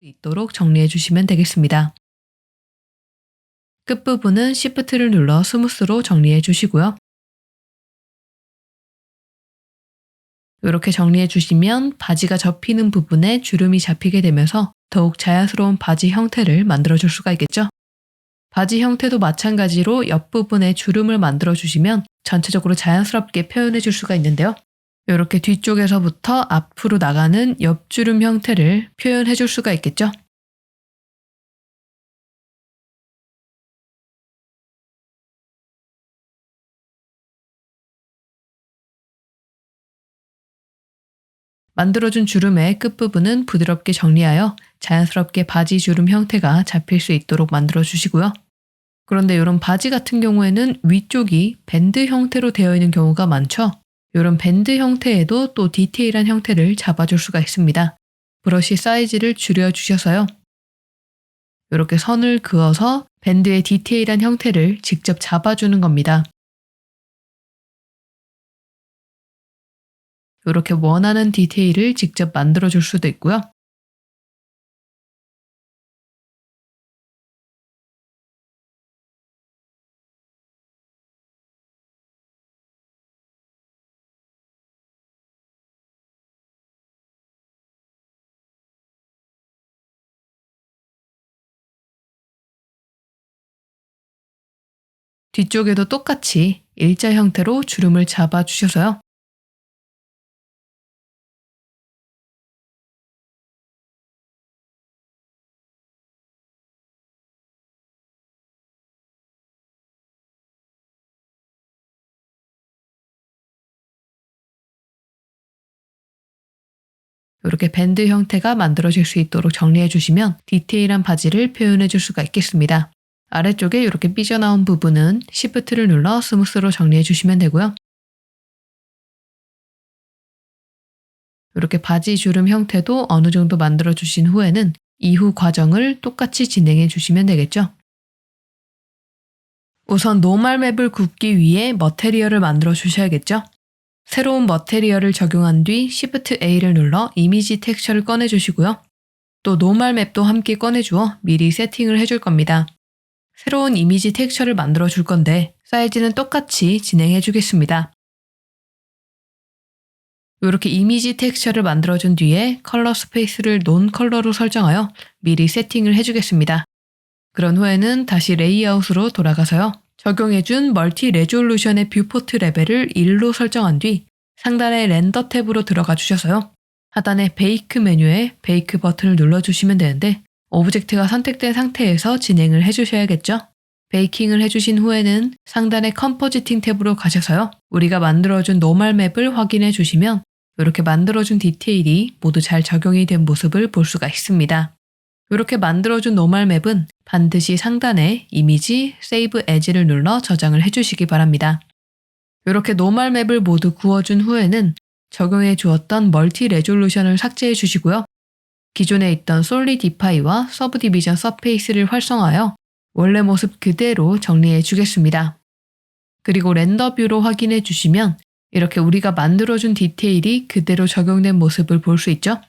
있도록 정리해 주시면 되겠습니다. 끝부분은 Shift를 눌러 스무스로 정리해 주시고요. 이렇게 정리해 주시면 바지가 접히는 부분에 주름이 잡히게 되면서 더욱 자연스러운 바지 형태를 만들어 줄 수가 있겠죠. 바지 형태도 마찬가지로 옆부분에 주름을 만들어 주시면 전체적으로 자연스럽게 표현해 줄 수가 있는데요. 이렇게 뒤쪽에서부터 앞으로 나가는 옆주름 형태를 표현해 줄 수가 있겠죠. 만들어준 주름의 끝부분은 부드럽게 정리하여 자연스럽게 바지 주름 형태가 잡힐 수 있도록 만들어 주시고요. 그런데 이런 바지 같은 경우에는 위쪽이 밴드 형태로 되어 있는 경우가 많죠. 이런 밴드 형태에도 또 디테일한 형태를 잡아줄 수가 있습니다. 브러쉬 사이즈를 줄여 주셔서요. 이렇게 선을 그어서 밴드의 디테일한 형태를 직접 잡아주는 겁니다. 이렇게 원하는 디테일을 직접 만들어줄 수도 있고요. 뒤쪽에도 똑같이 일자 형태로 주름을 잡아주셔서요. 이렇게 밴드 형태가 만들어질 수 있도록 정리해 주시면 디테일한 바지를 표현해 줄 수가 있겠습니다. 아래쪽에 이렇게 삐져나온 부분은 Shift를 눌러 스무스로 정리해 주시면 되고요. 이렇게 바지 주름 형태도 어느 정도 만들어 주신 후에는 이후 과정을 똑같이 진행해 주시면 되겠죠. 우선 노멀 맵을 굽기 위해 머테리얼을 만들어 주셔야겠죠. 새로운 머테리얼을 적용한 뒤 Shift A를 눌러 이미지 텍스처를 꺼내 주시고요. 또 노멀 맵도 함께 꺼내 주어 미리 세팅을 해줄 겁니다. 새로운 이미지 텍스처를 만들어 줄 건데 사이즈는 똑같이 진행해 주겠습니다. 이렇게 이미지 텍스처를 만들어 준 뒤에 컬러 스페이스를 논 컬러로 설정하여 미리 세팅을 해주겠습니다. 그런 후에는 다시 레이아웃으로 돌아가서요. 적용해준 멀티 레졸루션의 뷰포트 레벨을 1로 설정한 뒤 상단의 렌더 탭으로 들어가 주셔서요. 하단의 베이크 메뉴에 베이크 버튼을 눌러주시면 되는데 오브젝트가 선택된 상태에서 진행을 해주셔야겠죠. 베이킹을 해주신 후에는 상단의 컴포지팅 탭으로 가셔서요. 우리가 만들어준 노멀 맵을 확인해 주시면 이렇게 만들어준 디테일이 모두 잘 적용이 된 모습을 볼 수가 있습니다. 이렇게 만들어준 노멀 맵은 반드시 상단에 이미지, 세이브 에즈를 눌러 저장을 해주시기 바랍니다. 이렇게 노멀 맵을 모두 구워준 후에는 적용해 주었던 멀티 레졸루션을 삭제해 주시고요. 기존에 있던 솔리디파이와 서브디비전 서페이스를 활성화하여 원래 모습 그대로 정리해 주겠습니다. 그리고 렌더 뷰로 확인해 주시면 이렇게 우리가 만들어준 디테일이 그대로 적용된 모습을 볼 수 있죠?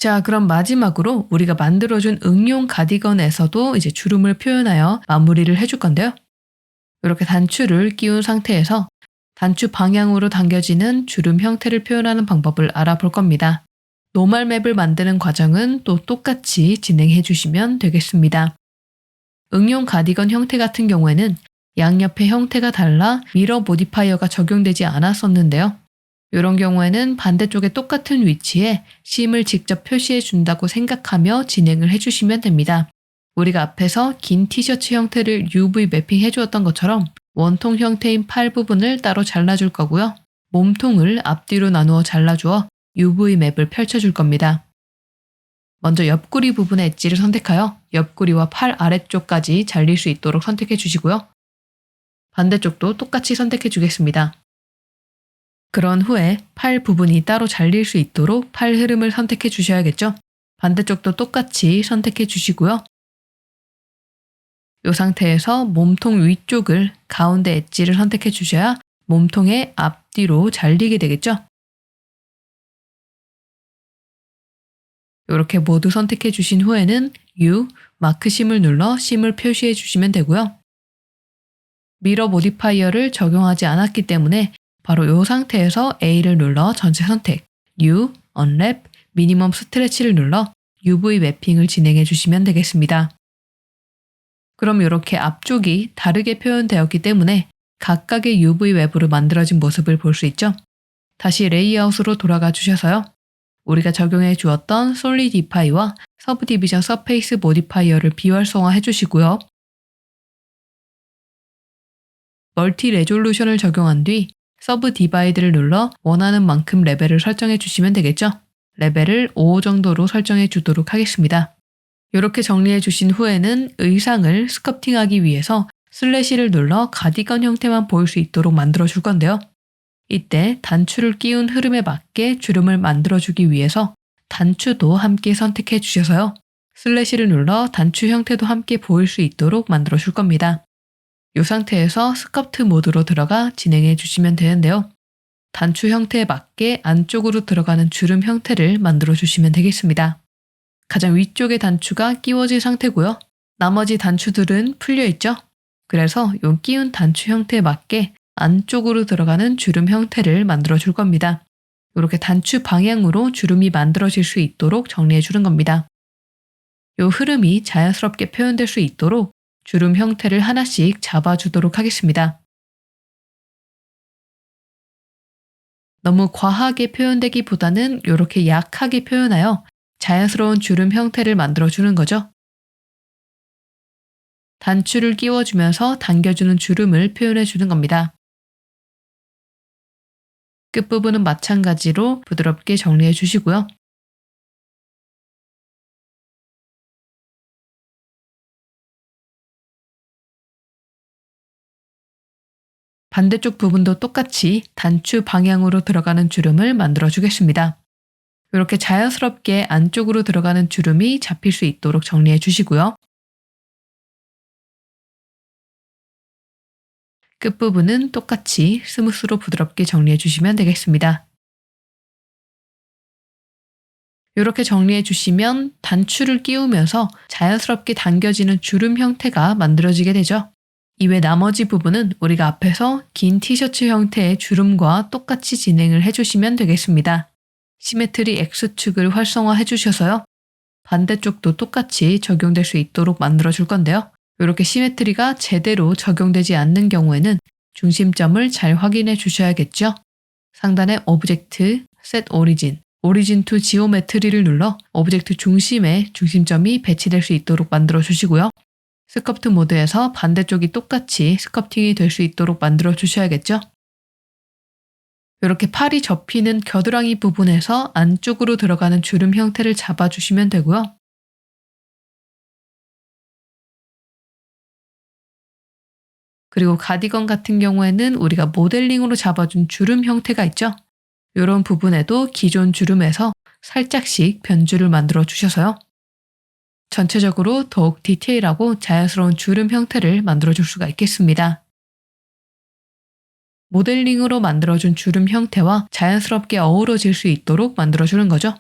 자, 그럼 마지막으로 우리가 만들어준 응용 가디건에서도 이제 주름을 표현하여 마무리를 해줄 건데요. 이렇게 단추를 끼운 상태에서 단추 방향으로 당겨지는 주름 형태를 표현하는 방법을 알아볼 겁니다. 노멀 맵을 만드는 과정은 또 똑같이 진행해 주시면 되겠습니다. 응용 가디건 형태 같은 경우에는 양옆의 형태가 달라 미러 모디파이어가 적용되지 않았었는데요. 이런 경우에는 반대쪽에 똑같은 위치에 심을 직접 표시해 준다고 생각하며 진행을 해주시면 됩니다. 우리가 앞에서 긴 티셔츠 형태를 UV 매핑해 주었던 것처럼 원통 형태인 팔 부분을 따로 잘라줄 거고요. 몸통을 앞뒤로 나누어 잘라주어 UV 맵을 펼쳐줄 겁니다. 먼저 옆구리 부분의 엣지를 선택하여 옆구리와 팔 아래쪽까지 잘릴 수 있도록 선택해 주시고요. 반대쪽도 똑같이 선택해 주겠습니다. 그런 후에 팔 부분이 따로 잘릴 수 있도록 팔 흐름을 선택해 주셔야겠죠? 반대쪽도 똑같이 선택해 주시고요. 이 상태에서 몸통 위쪽을 가운데 엣지를 선택해 주셔야 몸통의 앞뒤로 잘리게 되겠죠? 이렇게 모두 선택해 주신 후에는 U, 마크심을 눌러 심을 표시해 주시면 되고요. 미러 모디파이어를 적용하지 않았기 때문에 바로 이 상태에서 A를 눌러 전체 선택, U, 언랩, 미니멈 스트레치를 눌러 UV 매핑을 진행해 주시면 되겠습니다. 그럼 이렇게 앞쪽이 다르게 표현되었기 때문에 각각의 UV 웹으로 만들어진 모습을 볼 수 있죠? 다시 레이아웃으로 돌아가 주셔서요. 우리가 적용해 주었던 솔리디파이와 서브 디비전 서페이스 모디파이어를 비활성화해 주시고요. 멀티 레졸루션을 적용한 뒤 서브 디바이드를 눌러 원하는 만큼 레벨을 설정해 주시면 되겠죠? 레벨을 5 정도로 설정해 주도록 하겠습니다. 이렇게 정리해 주신 후에는 의상을 스커팅하기 위해서 슬래시를 눌러 가디건 형태만 보일 수 있도록 만들어 줄 건데요. 이때 단추를 끼운 흐름에 맞게 주름을 만들어 주기 위해서 단추도 함께 선택해 주셔서요. 슬래시를 눌러 단추 형태도 함께 보일 수 있도록 만들어 줄 겁니다. 이 상태에서 스커트 모드로 들어가 진행해 주시면 되는데요. 단추 형태에 맞게 안쪽으로 들어가는 주름 형태를 만들어 주시면 되겠습니다. 가장 위쪽의 단추가 끼워진 상태고요. 나머지 단추들은 풀려 있죠? 그래서 이 끼운 단추 형태에 맞게 안쪽으로 들어가는 주름 형태를 만들어 줄 겁니다. 이렇게 단추 방향으로 주름이 만들어질 수 있도록 정리해 주는 겁니다. 이 흐름이 자연스럽게 표현될 수 있도록 주름 형태를 하나씩 잡아주도록 하겠습니다. 너무 과하게 표현되기보다는 이렇게 약하게 표현하여 자연스러운 주름 형태를 만들어주는 거죠. 단추를 끼워주면서 당겨주는 주름을 표현해주는 겁니다. 끝부분은 마찬가지로 부드럽게 정리해 주시고요. 반대쪽 부분도 똑같이 단추 방향으로 들어가는 주름을 만들어 주겠습니다. 이렇게 자연스럽게 안쪽으로 들어가는 주름이 잡힐 수 있도록 정리해 주시고요. 끝부분은 똑같이 스무스로 부드럽게 정리해 주시면 되겠습니다. 이렇게 정리해 주시면 단추를 끼우면서 자연스럽게 당겨지는 주름 형태가 만들어지게 되죠. 이외 나머지 부분은 우리가 앞에서 긴 티셔츠 형태의 주름과 똑같이 진행을 해주시면 되겠습니다. 시메트리 X축을 활성화해 주셔서요. 반대쪽도 똑같이 적용될 수 있도록 만들어 줄 건데요. 이렇게 시메트리가 제대로 적용되지 않는 경우에는 중심점을 잘 확인해 주셔야겠죠. 상단의 오브젝트, 셋 오리진, 오리진 투 지오메트리를 눌러 오브젝트 중심에 중심점이 배치될 수 있도록 만들어 주시고요. 스커트 모드에서 반대쪽이 똑같이 스커팅이 될 수 있도록 만들어 주셔야겠죠. 이렇게 팔이 접히는 겨드랑이 부분에서 안쪽으로 들어가는 주름 형태를 잡아주시면 되고요. 그리고 가디건 같은 경우에는 우리가 모델링으로 잡아준 주름 형태가 있죠. 이런 부분에도 기존 주름에서 살짝씩 변주를 만들어 주셔서요. 전체적으로 더욱 디테일하고 자연스러운 주름 형태를 만들어줄 수가 있겠습니다. 모델링으로 만들어준 주름 형태와 자연스럽게 어우러질 수 있도록 만들어주는 거죠.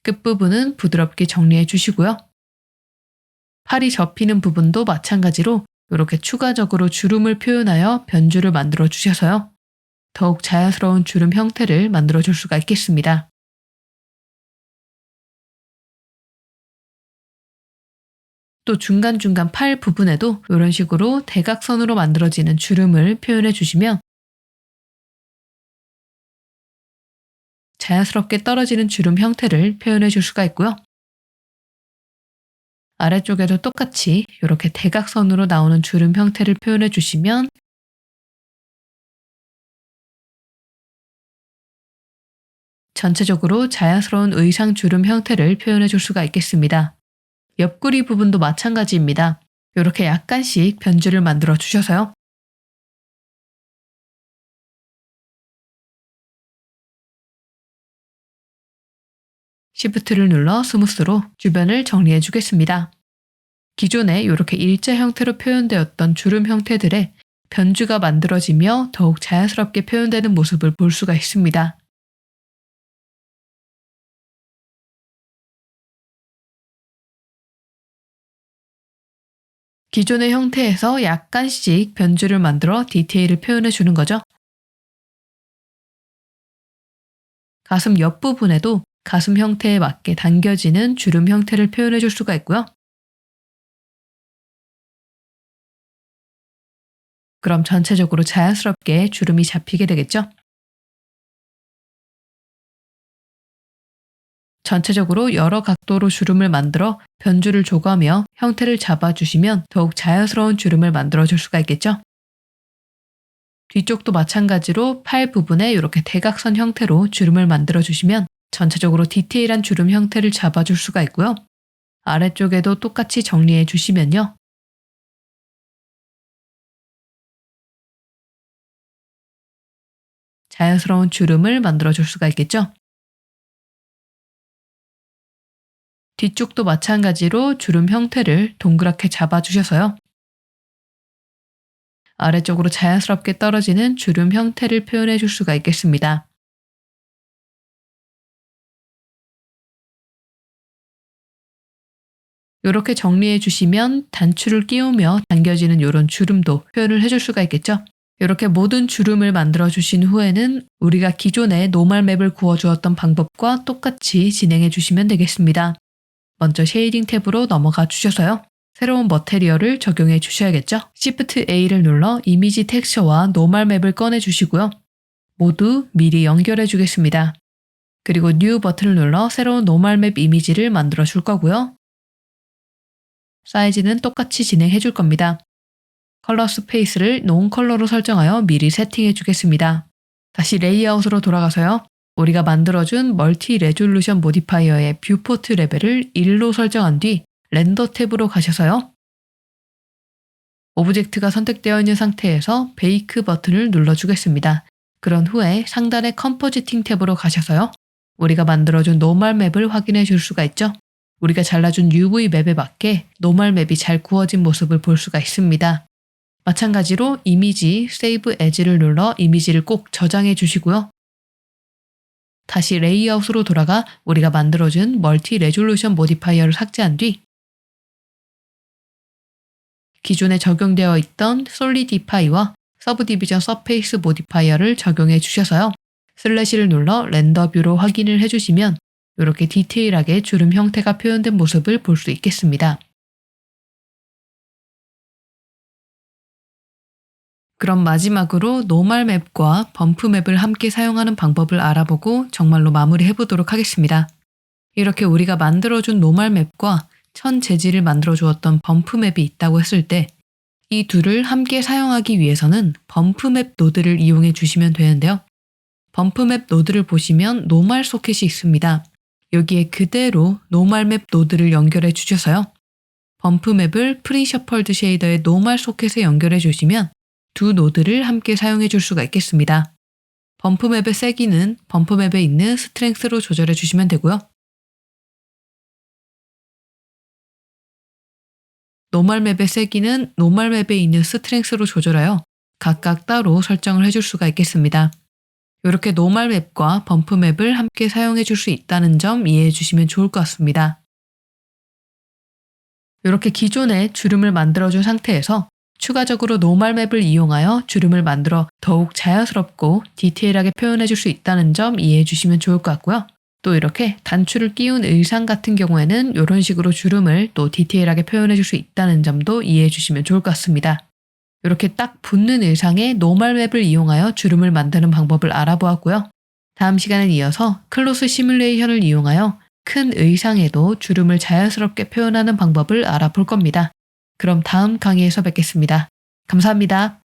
끝부분은 부드럽게 정리해 주시고요. 팔이 접히는 부분도 마찬가지로 이렇게 추가적으로 주름을 표현하여 변주를 만들어 주셔서요. 더욱 자연스러운 주름 형태를 만들어 줄 수가 있겠습니다. 또 중간중간 팔 부분에도 이런 식으로 대각선으로 만들어지는 주름을 표현해 주시면 자연스럽게 떨어지는 주름 형태를 표현해 줄 수가 있고요. 아래쪽에도 똑같이 이렇게 대각선으로 나오는 주름 형태를 표현해 주시면 전체적으로 자연스러운 의상 주름 형태를 표현해 줄 수가 있겠습니다. 옆구리 부분도 마찬가지입니다. 이렇게 약간씩 변주를 만들어 주셔서요. Shift를 눌러 스무스로 주변을 정리해 주겠습니다. 기존에 이렇게 일자 형태로 표현되었던 주름 형태들의 변주가 만들어지며 더욱 자연스럽게 표현되는 모습을 볼 수가 있습니다. 기존의 형태에서 약간씩 변주를 만들어 디테일을 표현해 주는 거죠. 가슴 옆부분에도 가슴 형태에 맞게 당겨지는 주름 형태를 표현해 줄 수가 있고요. 그럼 전체적으로 자연스럽게 주름이 잡히게 되겠죠? 전체적으로 여러 각도로 주름을 만들어 변주를 조가며 형태를 잡아주시면 더욱 자연스러운 주름을 만들어 줄 수가 있겠죠? 뒤쪽도 마찬가지로 팔 부분에 이렇게 대각선 형태로 주름을 만들어 주시면 전체적으로 디테일한 주름 형태를 잡아줄 수가 있고요. 아래쪽에도 똑같이 정리해 주시면요. 자연스러운 주름을 만들어 줄 수가 있겠죠? 뒤쪽도 마찬가지로 주름 형태를 동그랗게 잡아주셔서요. 아래쪽으로 자연스럽게 떨어지는 주름 형태를 표현해 줄 수가 있겠습니다. 이렇게 정리해 주시면 단추를 끼우며 당겨지는 이런 주름도 표현을 해줄 수가 있겠죠. 이렇게 모든 주름을 만들어 주신 후에는 우리가 기존에 노멀 맵을 구워 주었던 방법과 똑같이 진행해 주시면 되겠습니다. 먼저 쉐이딩 탭으로 넘어가 주셔서요. 새로운 머테리얼을 적용해 주셔야겠죠. Shift A를 눌러 이미지 텍스처와 노멀 맵을 꺼내 주시고요. 모두 미리 연결해 주겠습니다. 그리고 New 버튼을 눌러 새로운 노멀 맵 이미지를 만들어 줄 거고요. 사이즈는 똑같이 진행해 줄 겁니다. 컬러 스페이스를 논 컬러로 설정하여 미리 세팅해 주겠습니다. 다시 레이아웃으로 돌아가서요. 우리가 만들어준 멀티 레졸루션 모디파이어의 뷰포트 레벨을 1로 설정한 뒤 렌더 탭으로 가셔서요. 오브젝트가 선택되어 있는 상태에서 베이크 버튼을 눌러주겠습니다. 그런 후에 상단의 컴포지팅 탭으로 가셔서요. 우리가 만들어준 노멀 맵을 확인해 줄 수가 있죠. 우리가 잘라준 UV 맵에 맞게 노멀 맵이 잘 구워진 모습을 볼 수가 있습니다. 마찬가지로 이미지 세이브 에즈를 눌러 이미지를 꼭 저장해 주시고요. 다시 레이아웃으로 돌아가 우리가 만들어준 멀티 레졸루션 모디파이어를 삭제한 뒤 기존에 적용되어 있던 솔리디파이와 서브디비전 서페이스 모디파이어를 적용해 주셔서요. 슬래시를 눌러 렌더 뷰로 확인을 해주시면 이렇게 디테일하게 주름 형태가 표현된 모습을 볼 수 있겠습니다. 그럼 마지막으로 노멀 맵과 범프 맵을 함께 사용하는 방법을 알아보고 정말로 마무리해 보도록 하겠습니다. 이렇게 우리가 만들어준 노멀 맵과 천 재질을 만들어 주었던 범프 맵이 있다고 했을 때 이 둘을 함께 사용하기 위해서는 범프 맵 노드를 이용해 주시면 되는데요. 범프 맵 노드를 보시면 노멀 소켓이 있습니다. 여기에 그대로 노멀 맵 노드를 연결해 주셔서요. 범프 맵을 프리셔펄드 쉐이더의 노멀 소켓에 연결해 주시면 두 노드를 함께 사용해 줄 수가 있겠습니다. 범프 맵의 세기는 범프 맵에 있는 스트렝스로 조절해 주시면 되고요. 노멀 맵의 세기는 노멀 맵에 있는 스트렝스로 조절하여 각각 따로 설정을 해줄 수가 있겠습니다. 이렇게 노멀 맵과 범프 맵을 함께 사용해 줄 수 있다는 점 이해해 주시면 좋을 것 같습니다. 이렇게 기존에 주름을 만들어준 상태에서 추가적으로 노멀 맵을 이용하여 주름을 만들어 더욱 자연스럽고 디테일하게 표현해 줄 수 있다는 점 이해해 주시면 좋을 것 같고요. 또 이렇게 단추를 끼운 의상 같은 경우에는 이런 식으로 주름을 또 디테일하게 표현해 줄 수 있다는 점도 이해해 주시면 좋을 것 같습니다. 이렇게 딱 붙는 의상에 노멀 맵을 이용하여 주름을 만드는 방법을 알아보았고요. 다음 시간에 이어서 클로스 시뮬레이션을 이용하여 큰 의상에도 주름을 자연스럽게 표현하는 방법을 알아볼 겁니다. 그럼 다음 강의에서 뵙겠습니다. 감사합니다.